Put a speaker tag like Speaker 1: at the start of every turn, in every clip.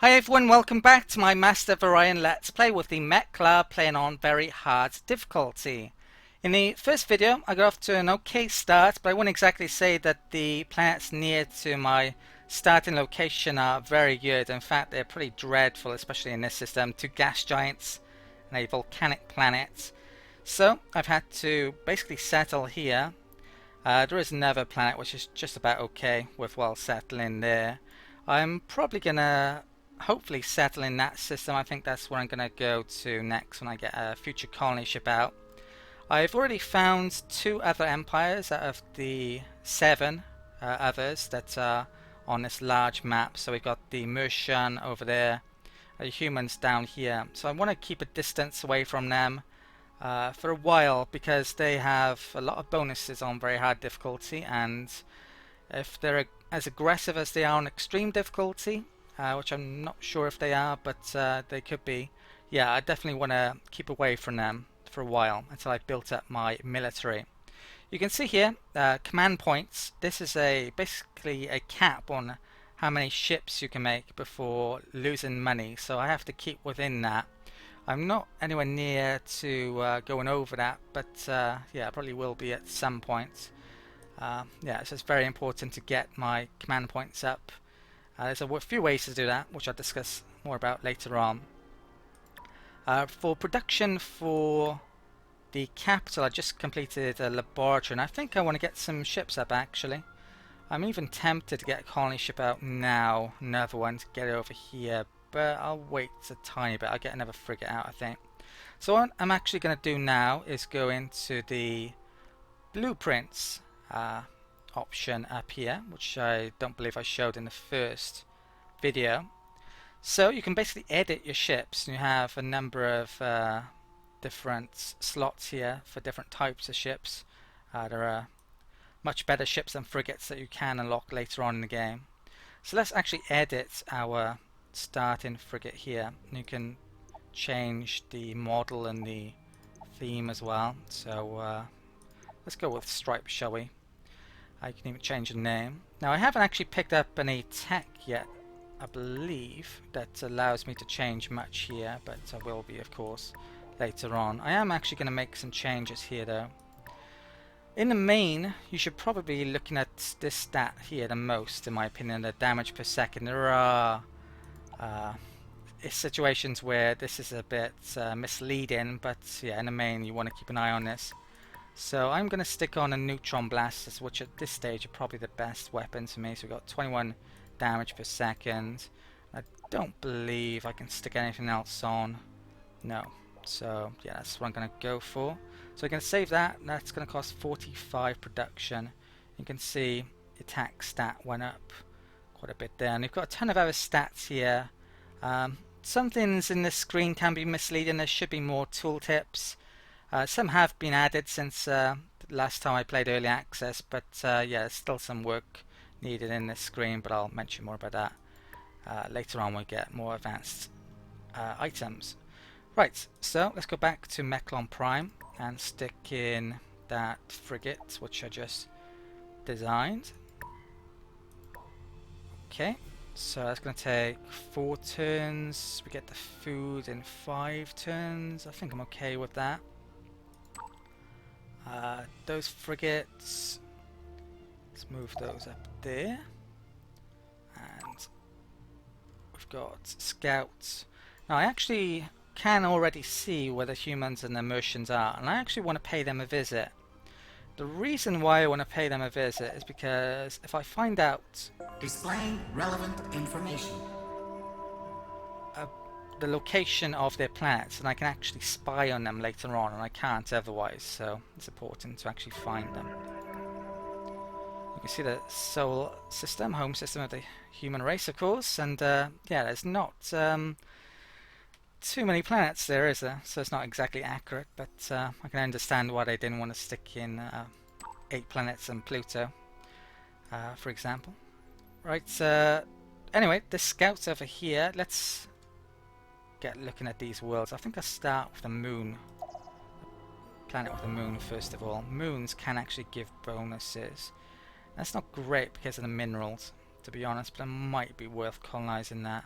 Speaker 1: Hi everyone, welcome back to my Master of Orion Let's Play with the Meklar playing on very hard difficulty. In the first video I got off to an okay start, but I wouldn't exactly say that the planets near to my starting location are very good. In fact, they're pretty dreadful, especially in this system. Two gas giants and a volcanic planet. So I've had to basically settle here. There is another planet which is just about okay with well settling there. I'm probably gonna hopefully settle in that system. I think that's where I'm going to go to next when I get a future colony ship out. I've already found 2 other empires out of the 7 others that are on this large map. So we've got the Mercian over there, the humans down here. So I want to keep a distance away from them for a while because they have a lot of bonuses on very hard difficulty, and if they're as aggressive as they are on extreme difficulty, which I'm not sure if they are, but they could be. Yeah, I definitely want to keep away from them for a while until I've built up my military. You can see here, command points. This is basically a cap on how many ships you can make before losing money, so I have to keep within that. I'm not anywhere near to going over that, but yeah, I probably will be at some point. Yeah, so it's very important to get my command points up. There's a few ways to do that, which I'll discuss more about later on. For production for the capital, I just completed a laboratory, and I think I want to get some ships up actually. I'm even tempted to get a colony ship out now, another one to get it over here, but I'll wait a tiny bit. I'll get another frigate out, I think. So what I'm actually going to do now is go into the blueprints option up here, which I don't believe I showed in the first video. So you can basically edit your ships, and you have a number of different slots here for different types of ships. There are much better ships than frigates that you can unlock later on in the game. So let's actually edit our starting frigate here. You can change the model and the theme as well. So let's go with stripes, shall we? I can even change the name. Now I haven't actually picked up any tech yet, I believe, that allows me to change much here, but I will be, of course, later on. I am actually going to make some changes here though. In the main, you should probably be looking at this stat here the most, in my opinion, the damage per second. There are situations where this is a bit misleading, but yeah, in the main you want to keep an eye on this. So I'm going to stick on a neutron blasters, which at this stage are probably the best weapon to me. So we've got 21 damage per second. I don't believe I can stick anything else on. No. So yeah, that's what I'm going to go for. So I can save that. That's going to cost 45 production. You can see the attack stat went up quite a bit there. And we've got a ton of other stats here. Some things in this screen can be misleading. There should be more tooltips. Some have been added since the last time I played early access, but yeah, there's still some work needed in this screen, but I'll mention more about that later on when we get more advanced items. Right, so let's go back to Meklar Prime and stick in that frigate which I just designed. Okay, so that's going to take 4 turns. We get the food in 5 turns. I think I'm okay with that. Those frigates, let's move those up there, and we've got scouts. Now I actually can already see where the humans and the Mercians are, and I actually want to pay them a visit. The reason why I want to pay them a visit is because if I find out
Speaker 2: displaying relevant information,
Speaker 1: the location of their planets, and I can actually spy on them later on, and I can't otherwise, so it's important to actually find them. You can see the solar system, home system of the human race, of course, and yeah, there's not too many planets there, is there? So it's not exactly accurate, but I can understand why they didn't want to stick in 8 planets and Pluto, for example. Right, anyway, the scouts over here, let's get looking at these worlds. I think I'll start with the moon. Planet with the moon first of all. Moons can actually give bonuses. That's not great because of the minerals, to be honest, but it might be worth colonizing that.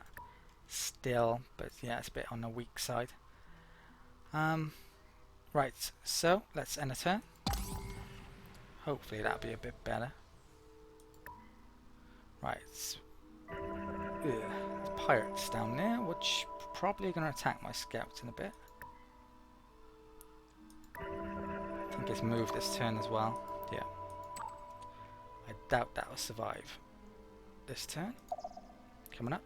Speaker 1: still, but yeah, it's a bit on the weak side. Right, so let's end a turn. Hopefully that'll be a bit better. Right. There's pirates down there, which probably are going to attack my scouts in a bit. I think it's moved this turn as well. Yeah. I doubt that will survive this turn. Coming up.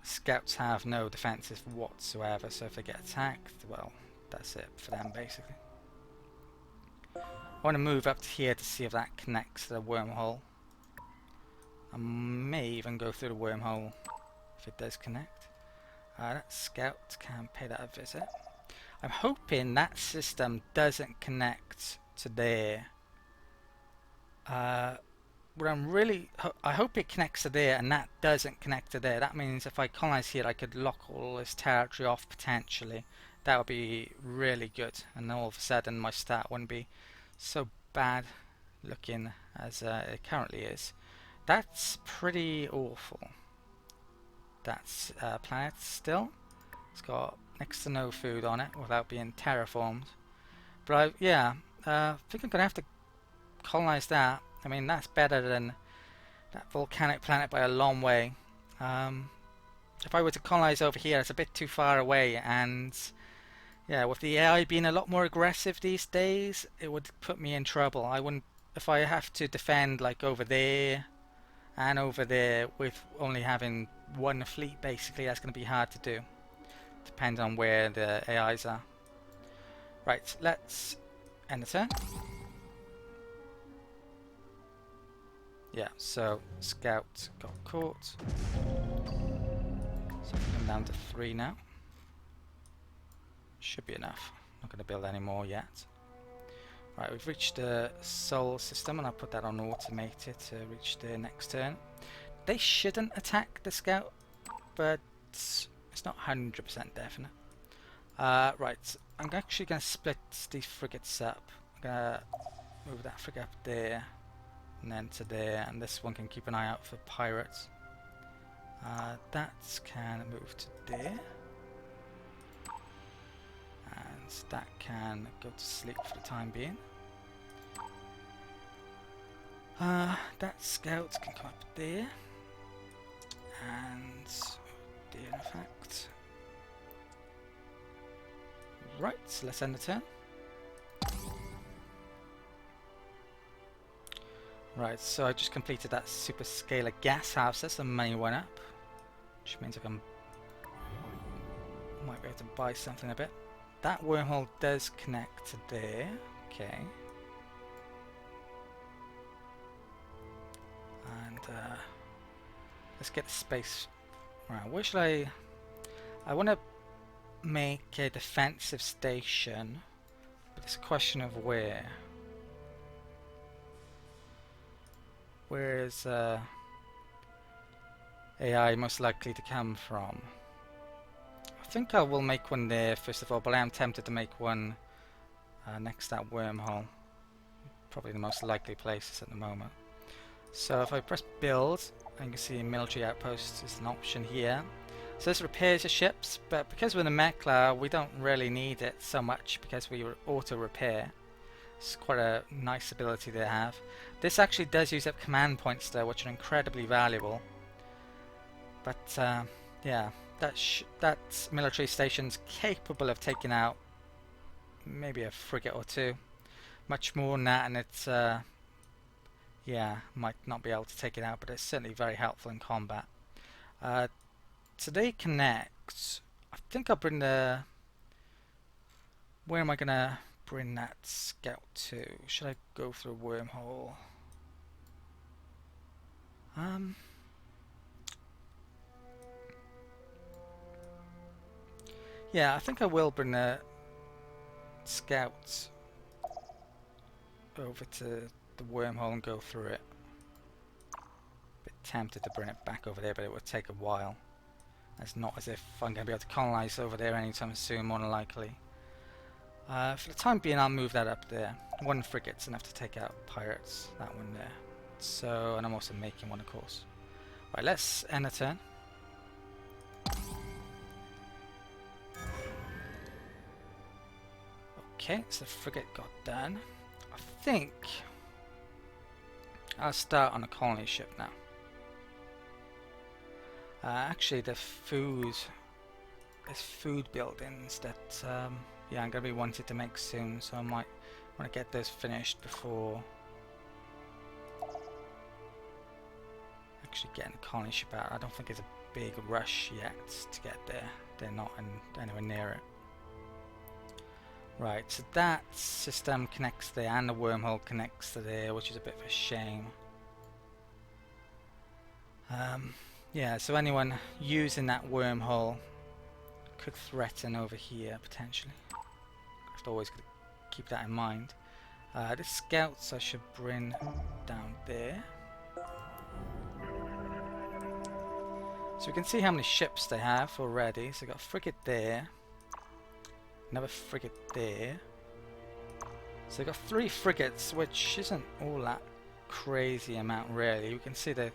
Speaker 1: Scouts have no defenses whatsoever, so if they get attacked, well, that's it for them basically. I want to move up to here to see if that connects to the wormhole. I may even go through the wormhole if it does connect. That scout can pay that a visit. I'm hoping that system doesn't connect to there. I hope it connects to there, and that doesn't connect to there. That means if I colonize here, I could lock all this territory off potentially. That would be really good, and all of a sudden my stat wouldn't be so bad looking as it currently is. That's pretty awful. That's a planet still. It's got next to no food on it without being terraformed. But I think I'm gonna have to colonize that. I mean, that's better than that volcanic planet by a long way. If I were to colonize over here, it's a bit too far away, and yeah, with the AI being a lot more aggressive these days, it would put me in trouble. I wouldn't, if I have to defend like over there and over there with only having one fleet, basically, that's going to be hard to do. Depends on where the AIs are. Right, let's end the turn. Yeah, so scout got caught. So I'm down to 3 now. Should be enough. Not going to build any more yet. Right, we've reached the Sol system, and I'll put that on automated to reach the next turn. They shouldn't attack the scout, but it's not 100% definite. Right, I'm actually going to split these frigates up. I'm going to move that frigate up there, and then to there, and this one can keep an eye out for pirates. That can move to there. And that can go to sleep for the time being. That scout can come up there. And there, in fact. Right, so let's end the turn. Right, so I just completed that super scalar gas house. That's the money went up, which means I might be able to buy something a bit. That wormhole does connect to there. Okay. And let's get the space. Right, where should I want to make a defensive station, but it's a question of where. Where is AI most likely to come from? I think I will make one there first of all, but I am tempted to make one next to that wormhole. Probably the most likely places at the moment. So if I press build, you can see military outposts is an option here. So this repairs your ships, but because we're in the Meklar, we don't really need it so much because we auto repair. It's quite a nice ability to have. This actually does use up command points though, which are incredibly valuable. But yeah, that military station's capable of taking out maybe a frigate or two. Much more than that, and it's yeah, might not be able to take it out, but it's certainly very helpful in combat. So they connect. I think I'll bring the... Where am I gonna bring that scout to? Should I go through a wormhole? Yeah, I think I will bring the scout over to the wormhole and go through it. Bit tempted to bring it back over there, but it would take a while. It's not as if I'm going to be able to colonize over there anytime soon, more than likely. For the time being, I'll move that up there. One frigate's enough to take out pirates, that one there. So, and I'm also making one, of course. Right, let's end a turn. Okay, so the frigate got done. I think I'll start on a colony ship now. Actually, there's food buildings that yeah, I'm going to be wanting to make soon, so I might want to get those finished before actually getting the colony ship out. I don't think it's a big rush yet to get there. They're not anywhere near it. Right, so that system connects there, and the wormhole connects to there, which is a bit of a shame. Yeah, so anyone using that wormhole could threaten over here potentially. I've always got to keep that in mind. The scouts I should bring down there. So we can see how many ships they have already. So we've got a frigate there, another frigate there. So they've got 3 frigates, which isn't all that crazy amount really. We can see the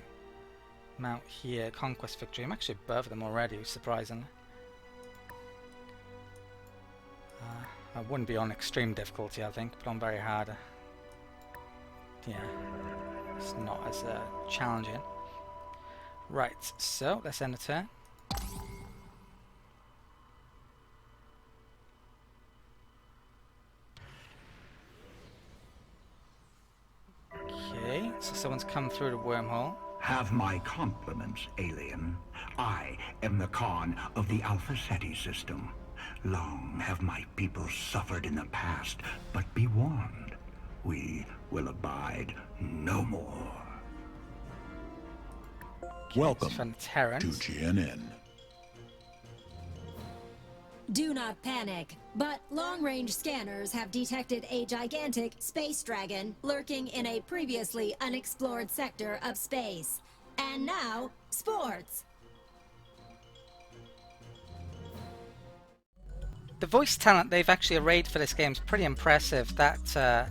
Speaker 1: amount here, Conquest Victory. I'm actually above them already, surprisingly. I wouldn't be on extreme difficulty, I think, but on very hard. Yeah, it's not as challenging. Right, so let's end the turn. Okay, so someone's come through the wormhole.
Speaker 3: Have my compliments, alien. I am the Khan of the Alpha Ceti system. Long have my people suffered in the past, but be warned, we will abide no more.
Speaker 1: Okay,
Speaker 4: Welcome
Speaker 1: from
Speaker 4: to
Speaker 1: Terrans.
Speaker 4: GNN.
Speaker 5: Do not panic, but long-range scanners have detected a gigantic space dragon lurking in a previously unexplored sector of space. And now, sports!
Speaker 1: The voice talent they've actually arrayed for this game is pretty impressive. That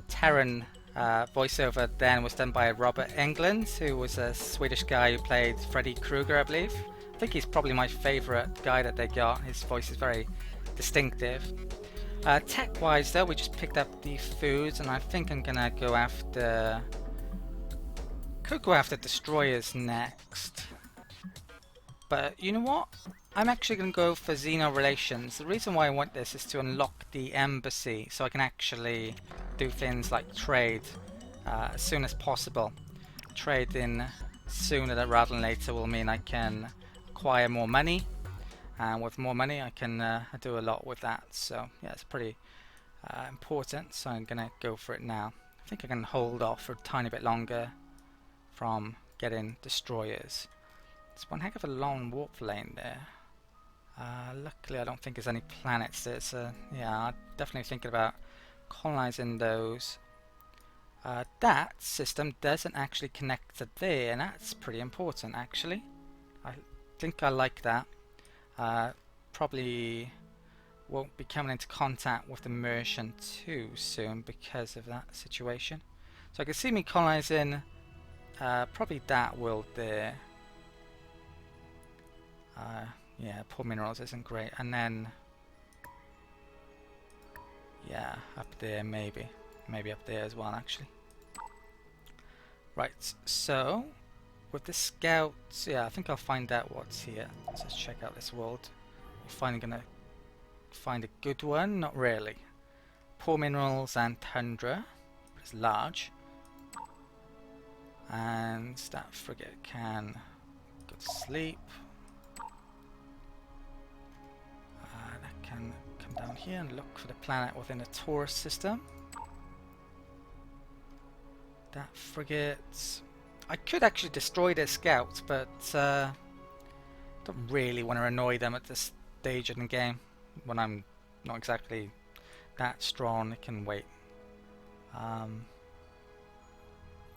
Speaker 1: Terran voiceover then was done by Robert Englund, who was a Swedish guy who played Freddy Krueger, I believe. I think he's probably my favourite guy that they got. His voice is very distinctive. Tech-wise though, we just picked up the foods, and I think I'm gonna go after... could go after destroyers next. But you know what? I'm actually going to go for Xeno Relations. The reason why I want this is to unlock the embassy, so I can actually do things like trade as soon as possible. Trading sooner rather than later will mean I can acquire more money, and with more money I can do a lot with that. So yeah, it's pretty important, so I'm going to go for it now. I think I can hold off for a tiny bit longer from getting destroyers. It's one heck of a long warp lane there. Luckily I don't think there's any planets there, so yeah, I'm definitely thinking about colonizing those. That system doesn't actually connect to there, and that's pretty important actually. I think I like that. Probably won't be coming into contact with the Mercian too soon because of that situation. So I can see me colonizing probably that world there. Yeah, poor minerals isn't great. And then, yeah, up there maybe. Maybe up there as well, actually. Right, so, with the scouts, yeah, I think I'll find out what's here. Let's check out this world. I'm finally gonna find a good one? Not really. Poor minerals and tundra. It's large. And that frigate can go to sleep. Can come down here and look for the planet within the Taurus system. That frigate. I could actually destroy their scouts, but don't really want to annoy them at this stage in the game when I'm not exactly that strong. It can wait.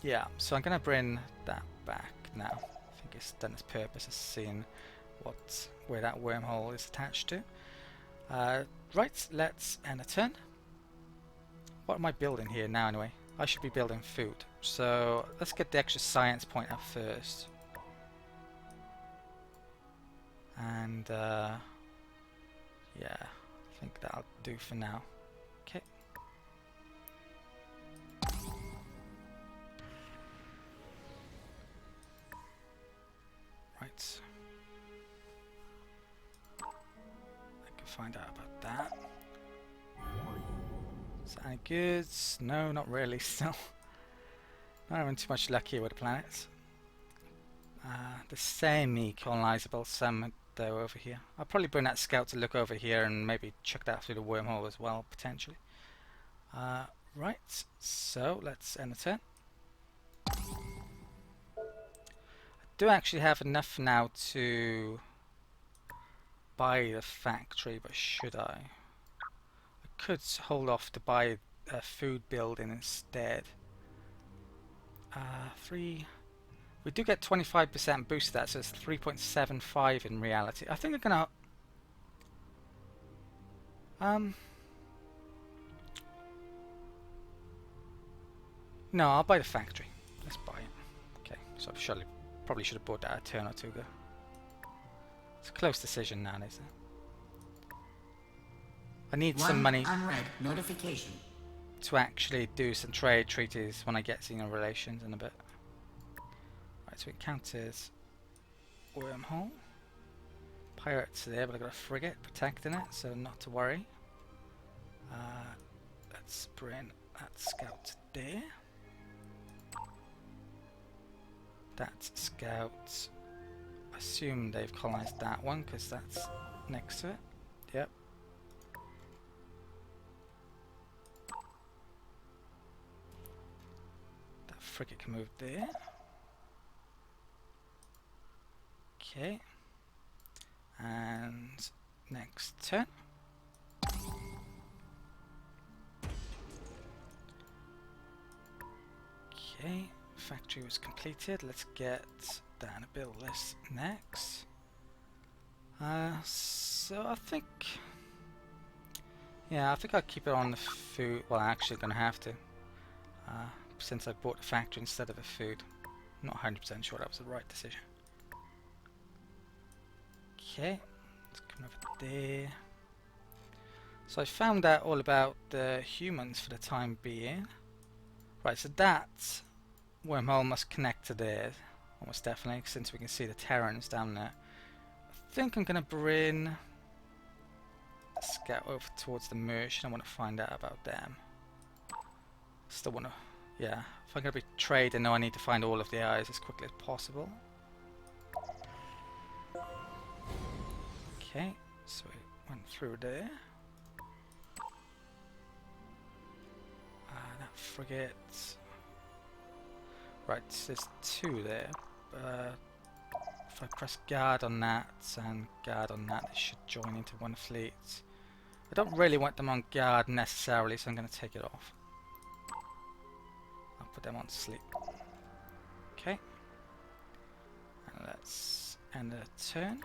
Speaker 1: Yeah, so I'm gonna bring that back now. I think it's done its purpose of seeing where that wormhole is attached to. Right, let's end a turn. What am I building here now anyway? I should be building food. So let's get the extra science point up first. And yeah, I think that'll do for now. Okay. Right. I can find out about that. Is that any good? No, not really still. Not having too much luck here with the planets. The semi-colonizable, some though over here. I'll probably bring that scout to look over here and maybe check that through the wormhole as well, potentially. Right, so let's end the turn. I do actually have enough now to buy the factory, but should I? I could hold off to buy a food building instead. 3... We do get 25% boost to that, so it's 3.75 in reality. I think I'm gonna... No, I'll buy the factory. Let's buy it. Okay, so I probably should have bought that a turn or two ago. It's a close decision now, isn't it? I need some money
Speaker 2: unread notification
Speaker 1: to actually do some trade treaties when I get Xeno relations in a bit. Right, so it counters wormhole. Pirates there, but I've got a frigate protecting it, so not to worry. Let's bring that scout there. That scout, I assume they've colonized that one because that's next to it. Yep. That frigate can move there. Okay. And next turn. Okay, factory was completed. Let's get down a build list next. So I think, yeah, I think I'll keep it on the food. Well, I'm actually gonna have to, since I bought the factory instead of the food. I'm not 100% sure that was the right decision. Okay, let's come over there. So I found out all about the humans for the time being. Right, so that wormhole must connect to there, almost definitely, since we can see the Terrans down there. I think I'm going to bring a scout over towards the merchant. I want to find out about them. Still want to, yeah, if I'm going to be trading, I know I need to find all of the eyes as quickly as possible. Okay, so we went through there. That frigate. Right, there's two there. If I press guard on that and guard on that, they should join into one fleet. I don't really want them on guard necessarily, so I'm going to take it off. I'll put them on sleep. Okay. And let's end the turn.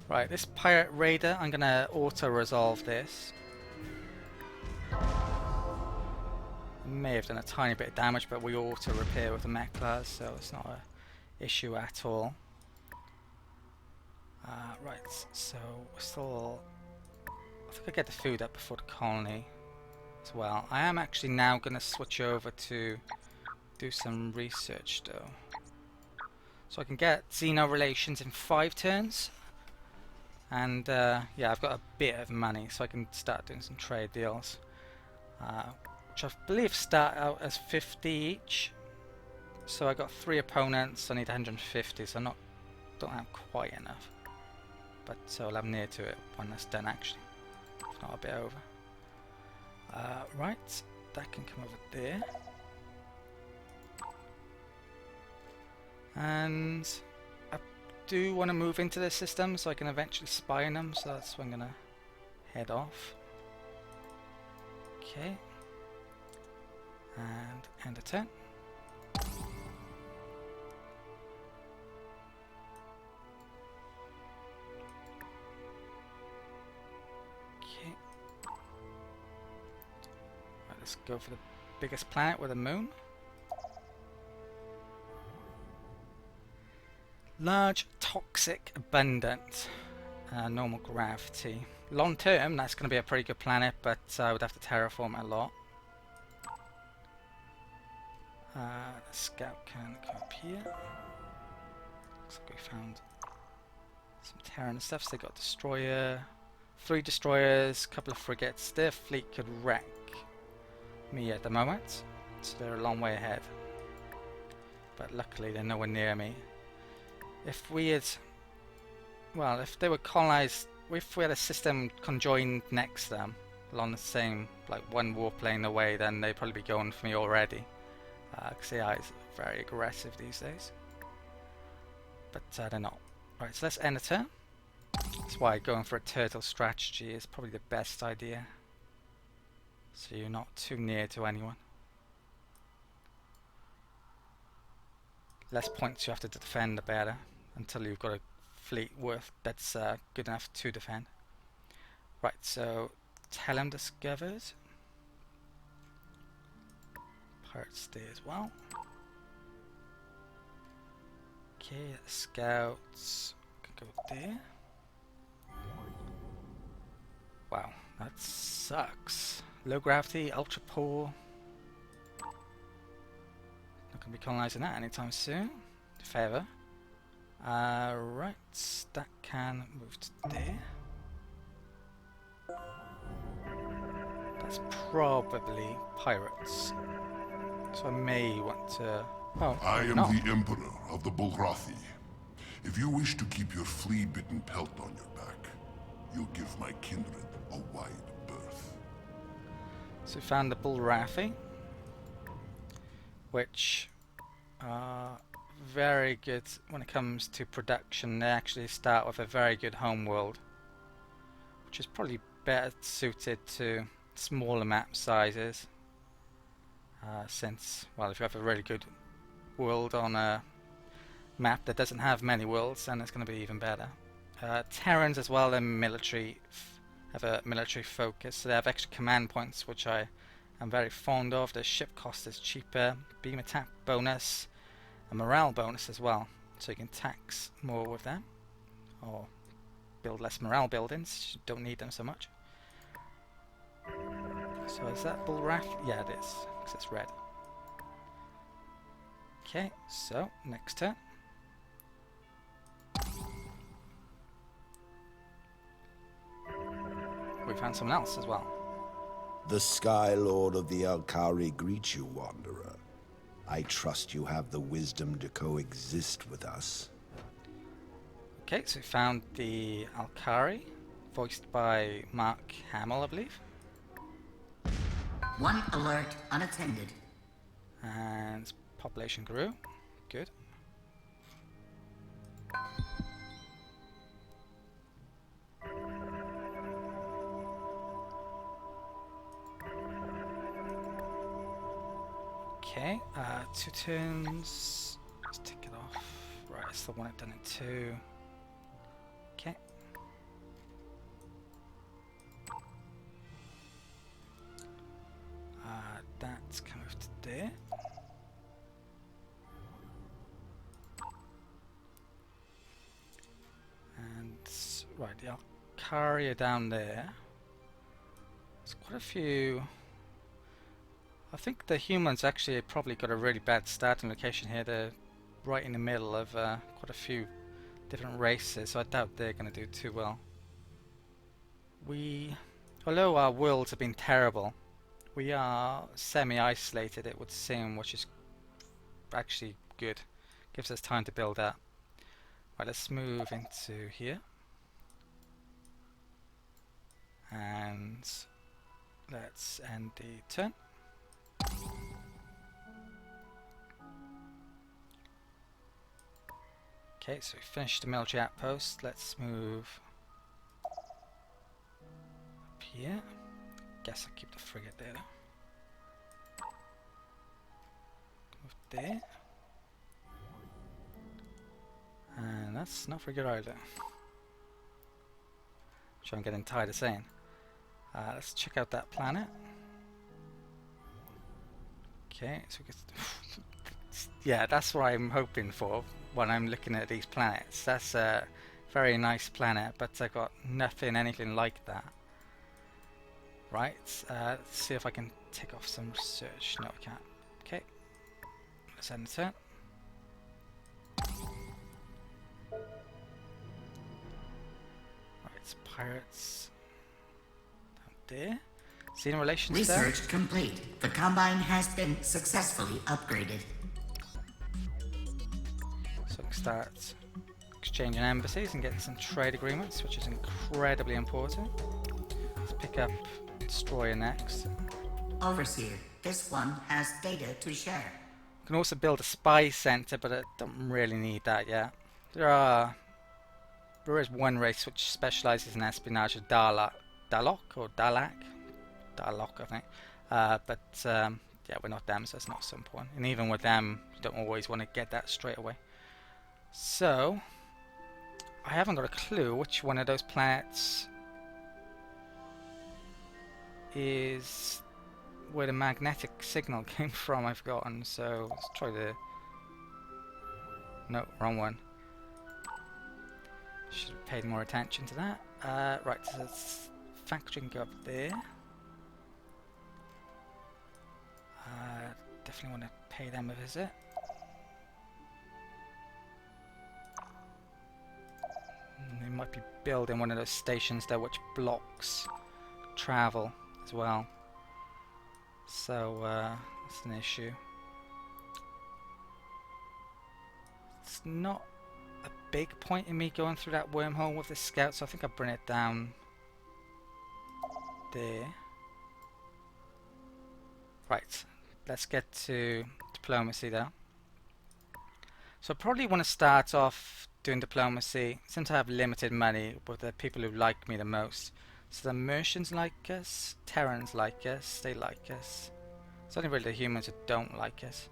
Speaker 1: Right, this pirate raider, I'm gonna auto-resolve this. May have done a tiny bit of damage, but we auto-repair with the Meklar, so it's not an issue at all. Right, so we're still... I think I get the food up before the colony as well. I am actually now gonna switch over to do some research though. So I can get Xeno relations in 5 turns. And yeah, I've got a bit of money, so I can start doing some trade deals, which I believe start out as 50 each. So I got 3 opponents. I need 150, so don't have quite enough. But so I'll have near to it when that's done, actually. If not a bit over. Right, that can come over there, and do want to move into this system so I can eventually spy on them, so that's where I'm gonna head off. Okay, and end of turn. Okay, right, let's go for the biggest planet with a moon. Large, toxic, abundant, normal gravity. Long term, that's going to be a pretty good planet, but I would have to terraform it a lot. The scout can come up here. Looks like we found some Terran stuff. So they got destroyer, 3 destroyers, a couple of frigates. Their fleet could wreck me at the moment, so they're a long way ahead. But luckily, they're nowhere near me. If we had, well, if they were colonized, if we had a system conjoined next to them, along the same, like one warplane away, then they'd probably be going for me already. Because AI is very aggressive these days. But they're not. Right, so let's end the turn. That's why going for a turtle strategy is probably the best idea. So you're not too near to anyone. Less points you have to defend, the better. Until you've got a fleet worth that's good enough to defend. Right, so Telem discovered. Pirates stay as well. Okay, scouts can go there. Wow, that sucks. Low gravity, ultra poor. Not gonna be colonizing that anytime soon, if ever. Right, that can move to there. That's probably pirates. So I may want to... Oh,
Speaker 4: I am
Speaker 1: no.
Speaker 4: the Emperor of the Bulrathi. If you wish to keep your flea-bitten pelt on your back, you'll give my kindred a wide berth.
Speaker 1: So we found the Bulrathi, which are very good when it comes to production. They actually start with a very good homeworld, which is probably better suited to smaller map sizes. Since, well, if you have a really good world on a map that doesn't have many worlds, then it's going to be even better. Terrans as well, they're military, have a military focus, so they have extra command points, which I am very fond of. The ship cost is cheaper, beam attack bonus, a morale bonus as well, so you can tax more with them, or build less morale buildings, you don't need them so much. So is that Bulrath? Yeah, it is, because it's red. Okay, so next turn. We found someone else as well.
Speaker 6: The Sky Lord of the Alkari greets you, Wanderer. I trust you have the wisdom to coexist with us.
Speaker 1: Okay, so we found the Alkari, voiced by Mark Hamill, I believe.
Speaker 2: One alert unattended.
Speaker 1: And population grew. Good. Okay, 2 turns. Let's take it off. Right, I still want it done in 2. Okay. That's kind of there. And right, the Alkari are down there. There's quite a few. I think the humans actually probably got a really bad starting location here. They're right in the middle of quite a few different races, so I doubt they're going to do too well. Although our worlds have been terrible, we are semi-isolated, it would seem, which is actually good. Gives us time to build up. Right, let's move into here. And let's end the turn. Okay, so we finished the military outpost. Let's move up here. Guess I'll keep the frigate there though. Move there. And that's not frigate either. Which I'm getting tired of saying. Let's check out that planet. Okay, so we get yeah, that's what I'm hoping for. when I'm looking at these planets. That's a very nice planet, but I've got anything like that. Right, let's see if I can tick off some research. No, I can't. Okay, let's end the turn. Right, pirates down there. See in relation to that?
Speaker 2: Research complete. The Combine has been successfully upgraded.
Speaker 1: So we can start exchanging embassies and getting some trade agreements, which is incredibly important. Let's pick up Destroyer next.
Speaker 2: Overseer, this one has data to share.
Speaker 1: We can also build a spy center, but I don't really need that yet. There is one race which specializes in espionage, Dalak, I think. Yeah, we're not them, so it's not so important. And even with them, you don't always want to get that straight away. So, I haven't got a clue which one of those planets is where the magnetic signal came from. I've forgotten, so let's try the... No, wrong one. Should have paid more attention to that. Right, so this factory can go up there. Definitely want to pay them a visit. They might be building one of those stations there which blocks travel as well. So that's an issue. It's not a big point in me going through that wormhole with the scout, so I think I'll bring it down there. Right, let's get to diplomacy though. So I probably want to start off doing diplomacy, since I have limited money, with the people who like me the most. So the Mercians like us, Terrans like us, they like us. It's only really the humans who don't like us.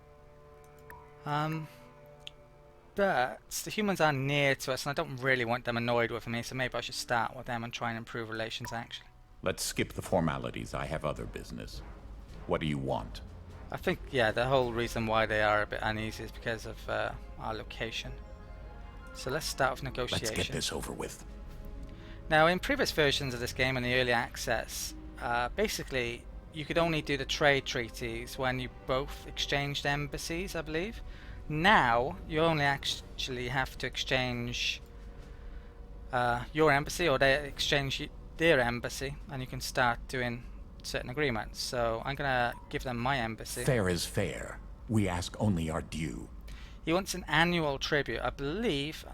Speaker 1: But the humans are near to us and I don't really want them annoyed with me, so maybe I should start with them and try and improve relations actually.
Speaker 7: Let's skip the formalities. I have other business. What do you want?
Speaker 1: I think, yeah, the whole reason why they are a bit uneasy is because of our location. So let's start with negotiation.
Speaker 7: Let's get this over with.
Speaker 1: Now, in previous versions of this game, in the early access, basically you could only do the trade treaties when you both exchanged embassies, I believe. Now you only actually have to exchange your embassy, or they exchange their embassy, and you can start doing certain agreements. So I'm gonna give them my embassy.
Speaker 7: Fair is fair. We ask only our due.
Speaker 1: He wants an annual tribute. I believe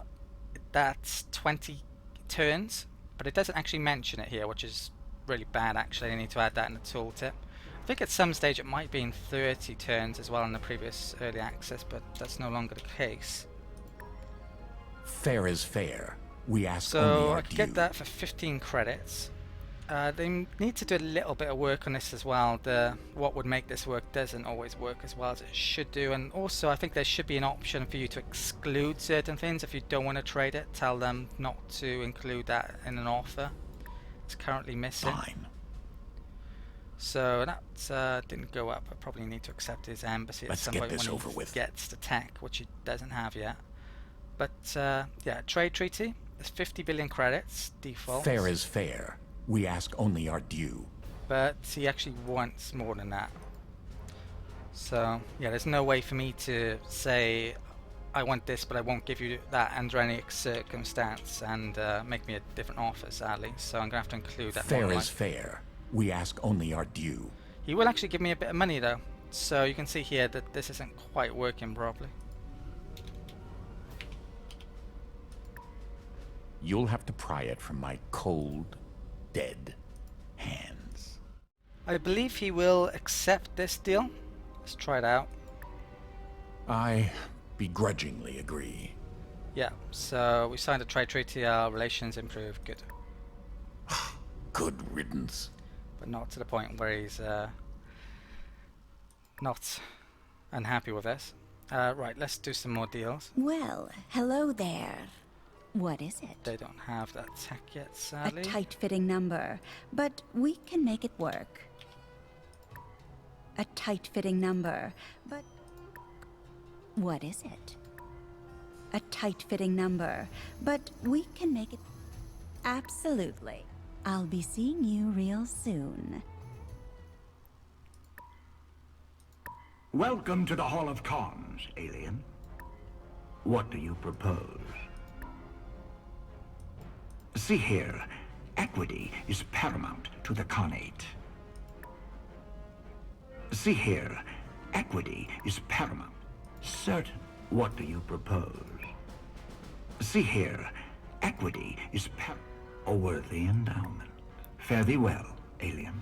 Speaker 1: that's 20 turns, but it doesn't actually mention it here, which is really bad actually. I need to add that in the tooltip. I think at some stage it might be in 30 turns as well in the previous early access, but that's no longer the case.
Speaker 7: Fair is fair. We ask
Speaker 1: So
Speaker 7: only our
Speaker 1: I could
Speaker 7: due.
Speaker 1: get that for 15 credits. They need to do a little bit of work on this as well. The what would make this work doesn't always work as well as it should do, and also I think there should be an option for you to exclude certain things if you don't want to trade it. Tell them not to include that in an offer. It's currently missing.
Speaker 7: Fine.
Speaker 1: So that didn't go up. I probably need to accept his embassy at some point when he gets the tech, which he doesn't have yet. But yeah, trade treaty. There's 50 billion credits default.
Speaker 7: Fair is fair. We ask only our due.
Speaker 1: But he actually wants more than that. So yeah, there's no way for me to say I want this, but I won't give you that under any circumstance, and make me a different offer, sadly. So I'm gonna have to include that.
Speaker 7: Fair is fair. We ask only our due.
Speaker 1: He will actually give me a bit of money though, so you can see here that this isn't quite working properly.
Speaker 7: You'll have to pry it from my cold, dead hands.
Speaker 1: I believe he will accept this deal. Let's try it out.
Speaker 7: I begrudgingly agree.
Speaker 1: Yeah, so we signed a trade treaty, our relations improve, good.
Speaker 7: Good riddance.
Speaker 1: But not to the point where he's not unhappy with us. Right, let's do some more deals.
Speaker 8: Well, hello there. What is it?
Speaker 1: They don't have that tech yet,
Speaker 8: A
Speaker 1: sadly.
Speaker 8: tight-fitting number, but we can make it work. A tight-fitting number, but what is it? a tight-fitting number, but we can make it... Absolutely. I'll be seeing you real soon.
Speaker 3: Welcome to the Hall of Cons, alien. What do you propose? See here, equity is paramount to the Khanate. See here, equity is paramount. Certain. What do you propose? See here, equity is a worthy endowment. Fare thee well, alien.